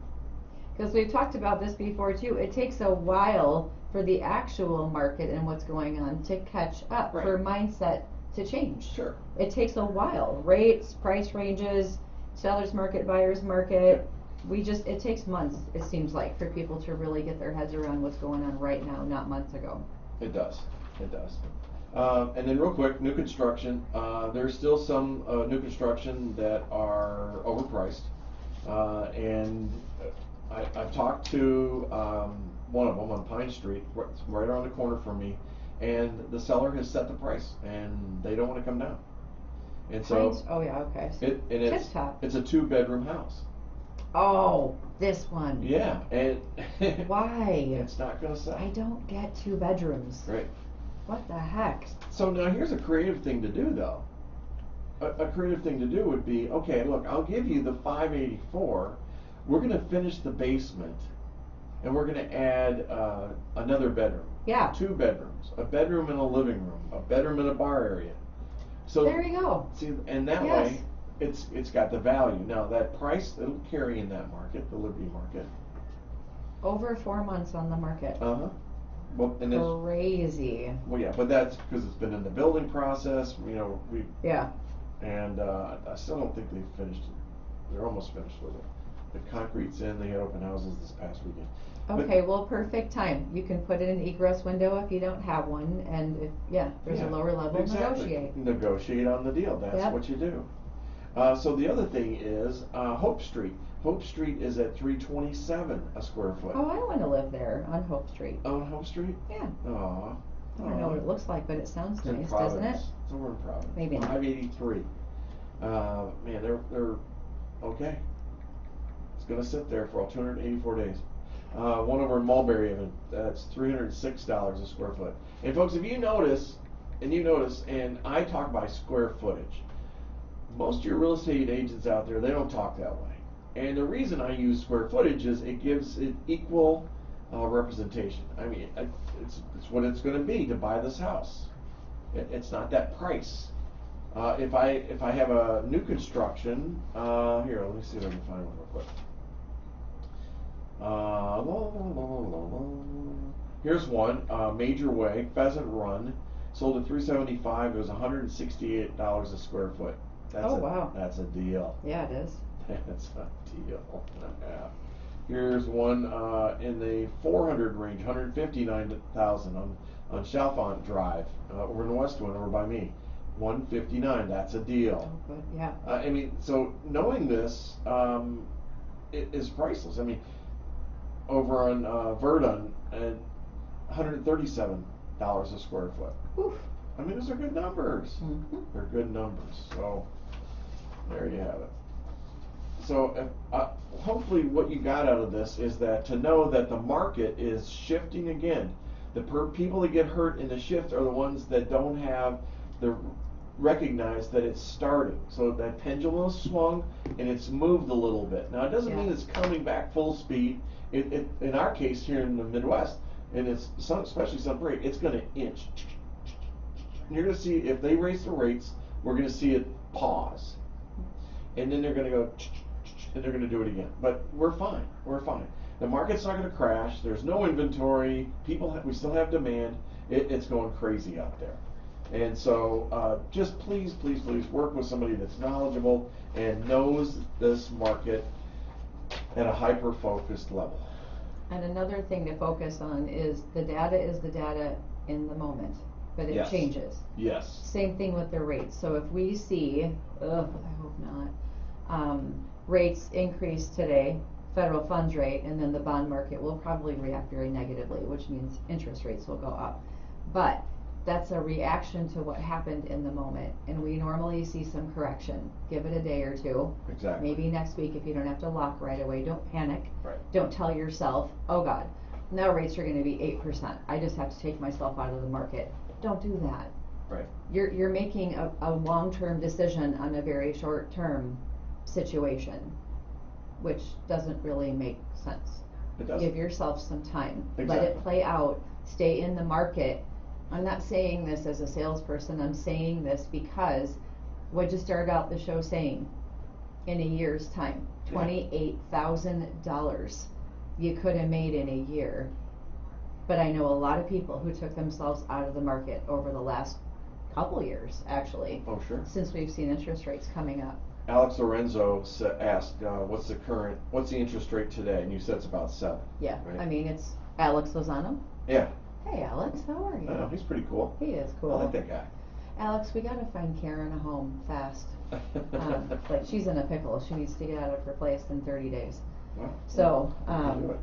Because we've talked about this before too. It takes a while for the actual market and what's going on to catch up, for mindset to change. Sure. It takes a while. Rates, price ranges, seller's market, buyer's market. It takes months, it seems like, for people to really get their heads around what's going on right now, not months ago. It does. It does. And then real quick, new construction. There's still some new construction that are overpriced. And I've talked to one of them on Pine Street, right around the corner from me, and the seller has set the price, and they don't want to come down. And so, it's a 2-bedroom house. Oh, this one. Yeah, and why? It's not going to sell. I don't get 2 bedrooms. Right. What the heck? So now here's a creative thing to do, though. A creative thing to do would be, okay, look, I'll give you the $584. We're going to finish the basement, and we're going to add another bedroom. Yeah. 2 bedrooms, a bedroom and a living room, a bedroom and a bar area. So there you go. See, and that way, it's got the value. Now that price, it'll carry in that market, the Liberty market. Over 4 months on the market. Well, and crazy. Well, yeah, but that's because it's been in the building process. And I still don't think they've finished it. They're almost finished with it. The concrete's in. They had open houses this past weekend. Okay, well, perfect time. You can put in an egress window if you don't have one, and if there's a lower level, negotiate. Negotiate on the deal. That's what you do. So the other thing is Hope Street. Hope Street is at $327 a square foot. Oh, I want to live there on Hope Street. On Hope Street? Yeah. Aw. I don't know what it looks like, but it sounds nice, doesn't it? Somewhere in Providence. Maybe not. 583. Man, they're okay. It's gonna sit there for all 284 days. One over in Mulberry, that's $306 a square foot. And folks, if you notice, and I talk by square footage, most of your real estate agents out there, they don't talk that way. And the reason I use square footage is it gives it equal representation. I mean, it's what it's going to be to buy this house. It's not that price. If I have a new construction, here, let me see if I can find one real quick. Here's one, Major Way, Pheasant Run, sold at $375. It was $168 a square foot. Wow. That's a deal. Yeah, it is. That's a deal. Yeah. Here's one in the 400 range, 159,000 on Chalfont Drive, over in Westwood, over by me. 159. That's a deal. Oh, good. Yeah. I mean, so knowing this is priceless. I mean, over on Verdun, at $137 a square foot. Oof. I mean, those are good numbers. Mm-hmm. They're good numbers. So there you have it. So hopefully what you got out of this is that to know that the market is shifting again. The people that get hurt in the shift are the ones that don't have the recognize that it's starting. So that pendulum swung and it's moved a little bit. Now it doesn't mean it's coming back full speed. In our case here in the Midwest, and especially Sun Prairie, it's going to inch. And you're going to see if they raise the rates, we're going to see it pause, and then they're going to go, and they're going to do it again. But we're fine. We're fine. The market's not going to crash. There's no inventory. We still have demand. It's going crazy out there. And so just please work with somebody that's knowledgeable and knows this market at a hyper-focused level. And another thing to focus on is the data in the moment, but it changes. Yes. Same thing with the rates. So if we see, I hope not, rates increase today, federal funds rate, and then the bond market will probably react very negatively, which means interest rates will go up. But that's a reaction to what happened in the moment, and we normally see some correction. Give it a day or two. Exactly. Maybe next week if you don't have to lock right away. Don't panic. Right. Don't tell yourself, oh God, now rates are going to be 8%. I just have to take myself out of the market. Don't do that. Right. You're making a long-term decision on a very short-term situation, which doesn't really make sense. It doesn't. Give yourself some time. Exactly. Let it play out. Stay in the market. I'm not saying this as a salesperson. I'm saying this because what'd you start out the show saying? In a year's time, $28,000 you could have made in a year. But I know a lot of people who took themselves out of the market over the last couple years, actually. Oh, sure. Since we've seen interest rates coming up. Alex Lorenzo asked, what's the interest rate today? And you said it's about 7. Yeah, right? I mean, it's Alex Lozano. Yeah. Hey, Alex, how are you? I know, he's pretty cool. He is cool. I like that guy. Alex, we gotta find Karen a home fast. Like she's in a pickle. She needs to get out of her place in 30 days. Well, So, we can do it.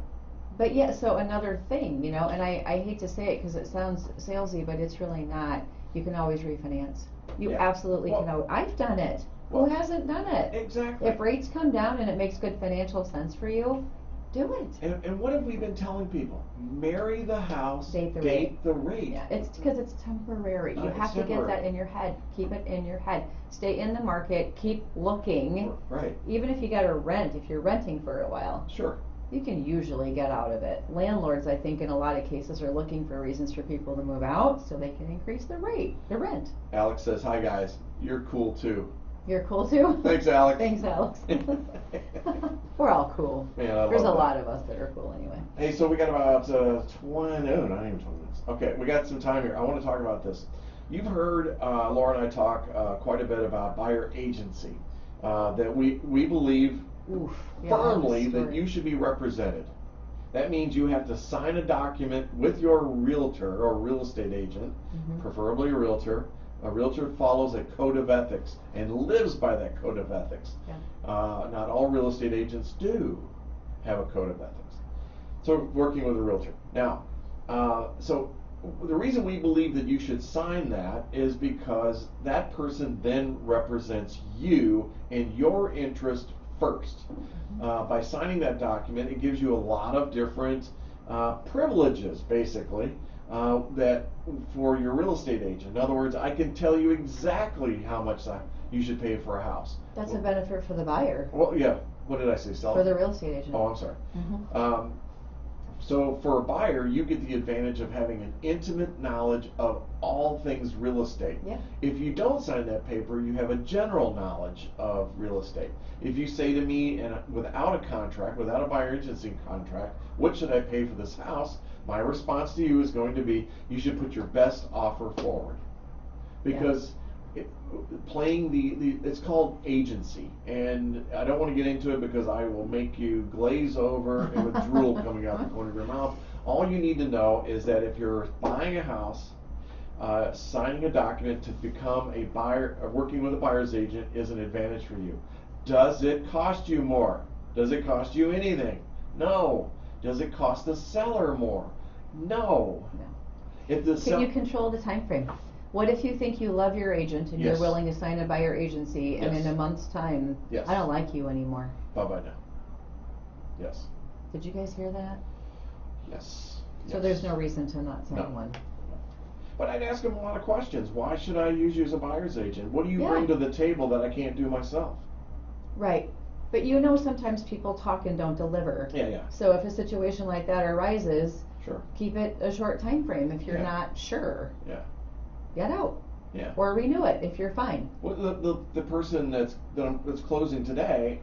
but yeah, so another thing, you know, and I hate to say it because it sounds salesy, but it's really not. You can always refinance. You absolutely can. I've done it. Who hasn't done it? Exactly. If rates come down and it makes good financial sense for you, do it. And what have we been telling people? Marry the house, Date the rate. Yeah, it's because it's temporary. You have to get that in your head. Keep it in your head. Stay in the market. Keep looking. Right. Even if you got to rent, if you're renting for a while, Sure. you can usually get out of it. Landlords, I think, in a lot of cases are looking for reasons for people to move out so they can increase the rent. Alex says, hi guys, you're cool too. You're cool too? Thanks, Alex. Thanks, Alex. We're all cool. Man, There's a lot of us that are cool anyway. Hey, so we got about 20, no, not even 20 minutes. Okay, we got some time here. I want to talk about this. You've heard Laura and I talk quite a bit about buyer agency, that we believe firmly that you should be represented. That means you have to sign a document with your realtor or real estate agent, preferably a realtor. A realtor follows a code of ethics and lives by that code of ethics. Yeah. Not all real estate agents do have a code of ethics. So working with a realtor. Now, so the reason we believe that you should sign that is because that person then represents you and your interest first. By signing that document, it gives you a lot of different privileges, basically, that for your real estate agent. In other words, I can tell you exactly how much you should pay for a house. That's a benefit for the buyer. Well, yeah. What did I say? For the real estate agent. Oh, I'm sorry. So for a buyer, you get the advantage of having an intimate knowledge of all things real estate. Yeah. If you don't sign that paper, you have a general knowledge of real estate. If you say to me, and without a contract, without a buyer agency contract, what should I pay for this house? My response to you is going to be, you should put your best offer forward. Because playing it's called agency, and I don't want to get into it because I will make you glaze over and with drool coming out the corner of your mouth. All you need to know is that if you're buying a house, signing a document to become a buyer, working with a buyer's agent is an advantage for you. Does it cost you more? Does it cost you anything? No. Does it cost the seller more? No. If the Can you control the time frame? What if you think you love your agent and Yes. you're willing to sign a buyer agency, and Yes. in a month's time, Yes. I don't like you anymore? Bye-bye now. Yes. Did you guys hear that? Yes. So Yes. there's no reason to not sign No. one. But I'd ask them a lot of questions. Why should I use you as a buyer's agent? What do you Yeah. bring to the table that I can't do myself? Right. But sometimes people talk and don't deliver. Yeah. So if a situation like that arises, Sure. keep it a short time frame. If you're Yeah. not sure, Yeah. get out. Yeah. Or renew it if you're fine. Well, the person that's closing today,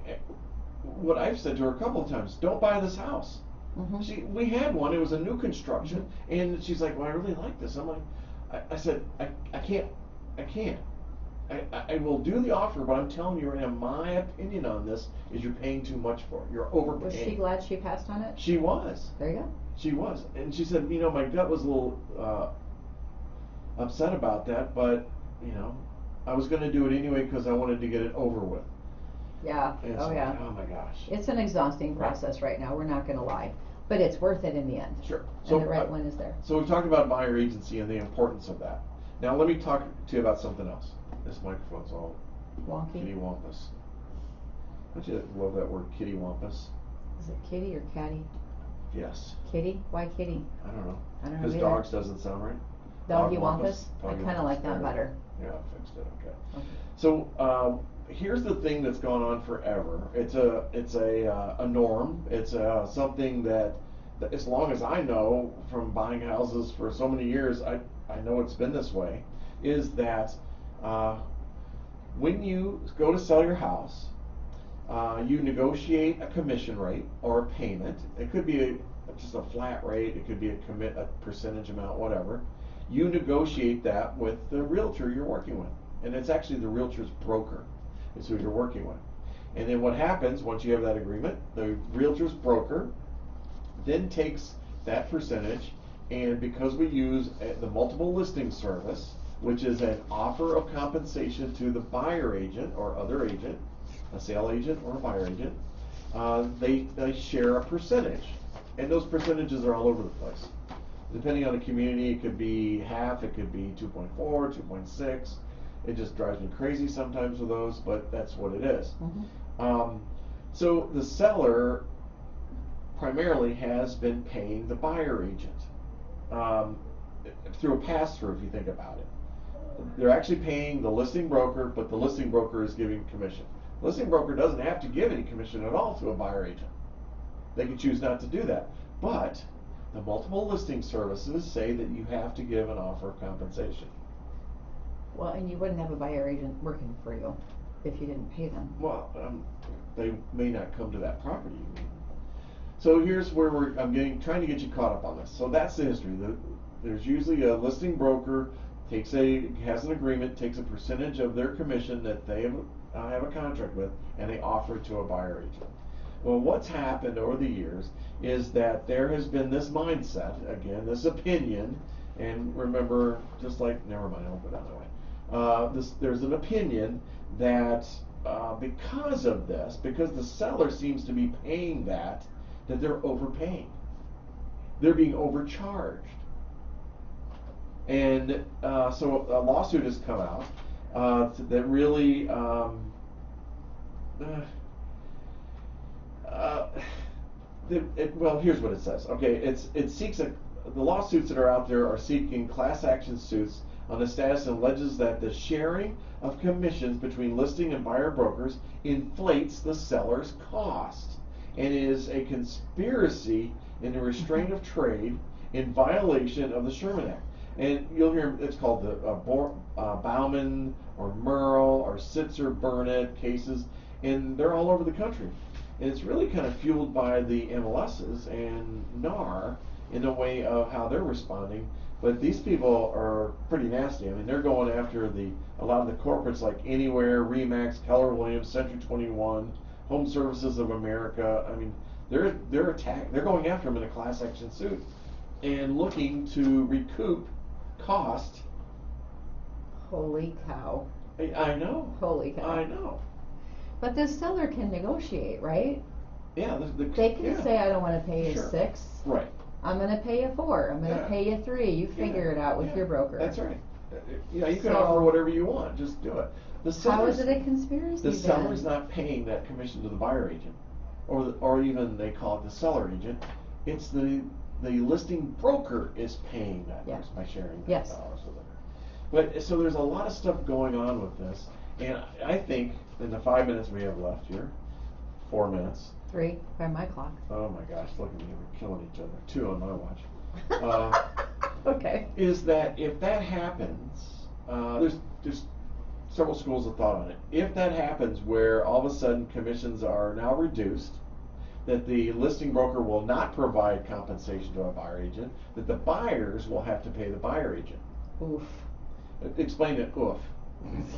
what I've said to her a couple of times, don't buy this house. Mm-hmm. We had one. It was a new construction, and she's like, "Well, I really like this." I'm like, I said, I can't. I will do the offer, but I'm telling you right now, my opinion on this is you're paying too much for it. You're overpaying. Was she glad she passed on it? She was. There you go. She was, and she said, my gut was a little upset about that, but I was going to do it anyway because I wanted to get it over with. Yeah. And Oh so yeah. like, oh my gosh. It's an exhausting process right now. We're not going to lie, but it's worth it in the end. Sure. And the right one is there. So we've talked about buyer agency and the importance of that. Now let me talk to you about something else. This microphone's all kitty Wonky. wampus. Don't you love that word, kitty wampus? Is it kitty or catty? Yes. Kitty? Why kitty? I don't know. I don't know Because either. dogs doesn't sound right. Doggy Dog wampus? I Doggy kind of like that There we better. go. Yeah, I fixed it. Okay. Okay. So here's the thing that's gone on forever. It's a norm. It's something that as long as I know from buying houses for so many years, I know it's been this way. Is that when you go to sell your house, you negotiate a commission rate or a payment. It could be just a flat rate. It could be a percentage amount, whatever. You negotiate that with the realtor you're working with, and it's actually the realtor's broker is who you're working with. And then what happens once you have that agreement, the realtor's broker then takes that percentage, and because we use the multiple listing service, which is an offer of compensation to the buyer agent or other agent, a sale agent or a buyer agent, they share a percentage, and those percentages are all over the place. Depending on the community, it could be half, it could be 2.4, 2.6. It just drives me crazy sometimes with those, but that's what it is. Mm-hmm. So the seller primarily has been paying the buyer agent through a pass-through, if you think about it. They're actually paying the listing broker, but the listing broker is giving commission. The listing broker doesn't have to give any commission at all to a buyer agent. They can choose not to do that. But the multiple listing services say that you have to give an offer of compensation. Well, and you wouldn't have a buyer agent working for you if you didn't pay them. Well, they may not come to that property. So here's where I'm trying to get you caught up on this. So that's the history. There's usually a listing broker has an agreement, takes a percentage of their commission that they have a contract with, and they offer it to a buyer agent. Well, what's happened over the years is that there has been this mindset, again, this opinion, and remember, never mind, I won't go down that way. There's an opinion that because of this, because the seller seems to be paying that they're overpaying. They're being overcharged. And so a lawsuit has come out that really well, here's what it says. Okay, it seeks the lawsuits that are out there are seeking class action suits on the status and alleges that the sharing of commissions between listing and buyer brokers inflates the seller's cost and is a conspiracy in the restraint of trade in violation of the Sherman Act. And you'll hear it's called the Bauman or Merle or Sitzer Burnett cases, and they're all over the country. And it's really kind of fueled by the MLSs and NAR in the way of how they're responding. But these people are pretty nasty. I mean, they're going after a lot of the corporates like Anywhere, Remax, Keller Williams, Century 21, Home Services of America. I mean, they're going after them in a class action suit and looking to recoup cost. Holy cow. I know. Holy cow. I know. But the seller can negotiate, right? Yeah. They can say, I don't want to pay you Sure. 6. Right. I'm going to pay you 4. I'm going to pay you 3. You figure it out with your broker. That's right. You can offer whatever you want. Just do it. How is it a conspiracy? The seller's not paying that commission to the buyer agent, or even they call it the seller agent. It's the listing broker is paying that by sharing that dollars with it. But so there's a lot of stuff going on with this, and I think in the 5 minutes we have left here, 4 minutes. 3 by my clock. Oh my gosh, look at me, we're killing each other. 2 on my watch. Okay. Is that if that happens, there's several schools of thought on it. If that happens where all of a sudden commissions are now reduced, that the listing broker will not provide compensation to a buyer agent, that the buyers will have to pay the buyer agent. Oof. Explain it, oof.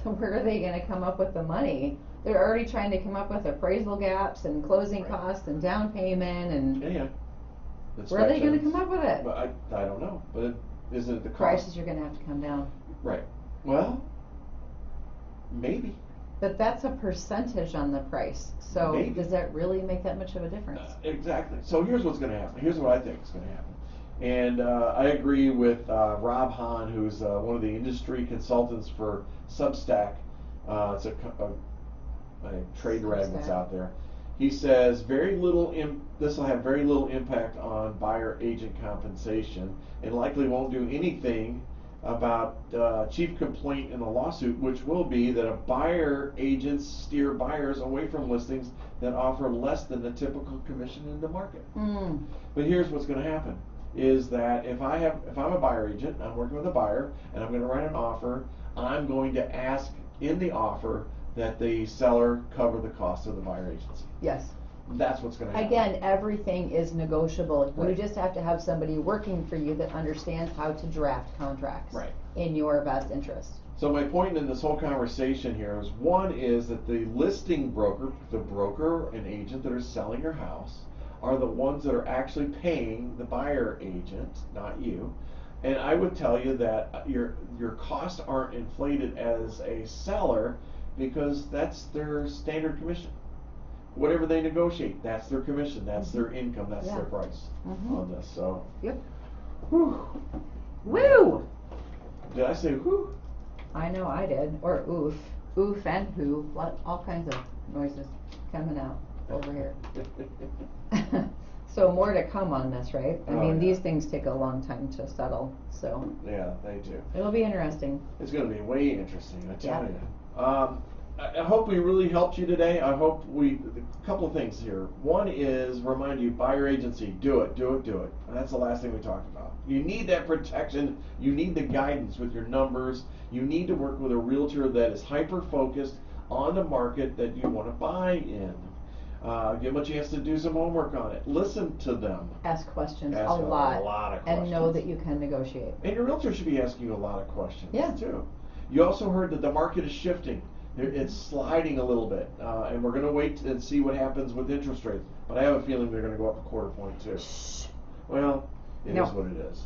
So where are they going to come up with the money? They're already trying to come up with appraisal gaps and closing costs and down payment and where are they going to come up with it? But I don't know. But isn't it the cost? Prices are going to have to come down. Right. Well, maybe. But that's a percentage on the price. So Maybe. Does that really make that much of a difference? Exactly. So here's what's going to happen. Here's what I think is going to happen. And I agree with Rob Hahn, who's one of the industry consultants for Substack. It's a trade rag that's out there. He says this will have very little impact on buyer agent compensation, and likely won't do anything about chief complaint in a lawsuit, which will be that a buyer agents steer buyers away from listings that offer less than the typical commission in the market. But here's what's going to happen: is that if I'm a buyer agent, I'm working with a buyer, and I'm going to write an offer, I'm going to ask in the offer that the seller cover the cost of the buyer agency. Yes. That's what's going to happen. Again, everything is negotiable. Right. You just have to have somebody working for you that understands how to draft contracts in your best interest. So my point in this whole conversation here is, one is that the listing broker, the broker and agent that are selling your house, are the ones that are actually paying the buyer agent, not you. And I would tell you that your costs aren't inflated as a seller because that's their standard commission. Whatever they negotiate, that's their commission, that's their income, that's their price on this. So, whew. Woo! Did I say whew? I know I did. Or oof. Oof and who. All kinds of noises coming out over here. So more to come on this, right? I mean, these things take a long time to settle. So yeah, they do. It'll be interesting. It's going to be way interesting, I tell you. I hope we really helped you today. I hope a couple of things here. One is remind you, buyer agency, do it. And that's the last thing we talked about. You need that protection. You need the guidance with your numbers. You need to work with a realtor that is hyper-focused on the market that you want to buy in. Give them a chance to do some homework on it. Listen to them. Ask questions Ask a lot of questions. and know that you can negotiate. And your realtor should be asking you a lot of questions too. You also heard that the market is shifting. It's sliding a little bit, and we're going to wait and see what happens with interest rates. But I have a feeling they're going to go up a quarter point too. Well, it is what it is.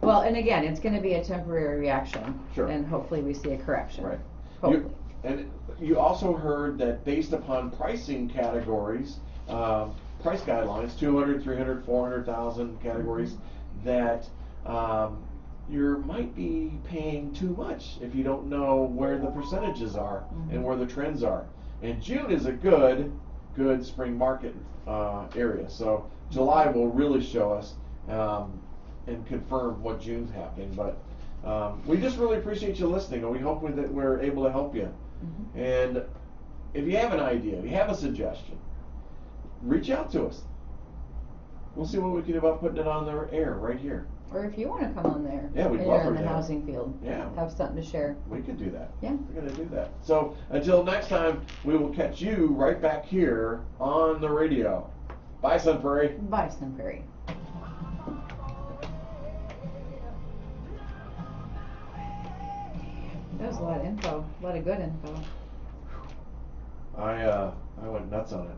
Well, and again, it's going to be a temporary reaction. Sure. And hopefully we see a correction. Right. Hopefully. And you also heard that based upon pricing categories, price guidelines, 200, 300, 400,000 categories, that you might be paying too much if you don't know where the percentages are and where the trends are. And June is a good spring market area. So July will really show us and confirm what June's happening. But we just really appreciate you listening, and we hope that we're able to help you. And if you have an idea, if you have a suggestion, reach out to us. We'll see what we can do about putting it on the air right here. Or if you want to come on there. Yeah, we'd and love you're in for the that. housing field. Yeah. Have something to share. We could do that. Yeah. We're going to do that. So until next time, we will catch you right back here on the radio. Bye, Sun Prairie. Bye, Sun Prairie. That was a lot of info. A lot of good info. I went nuts on it.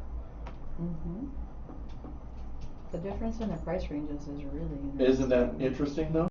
The difference in the price ranges is really interesting. Isn't that interesting though?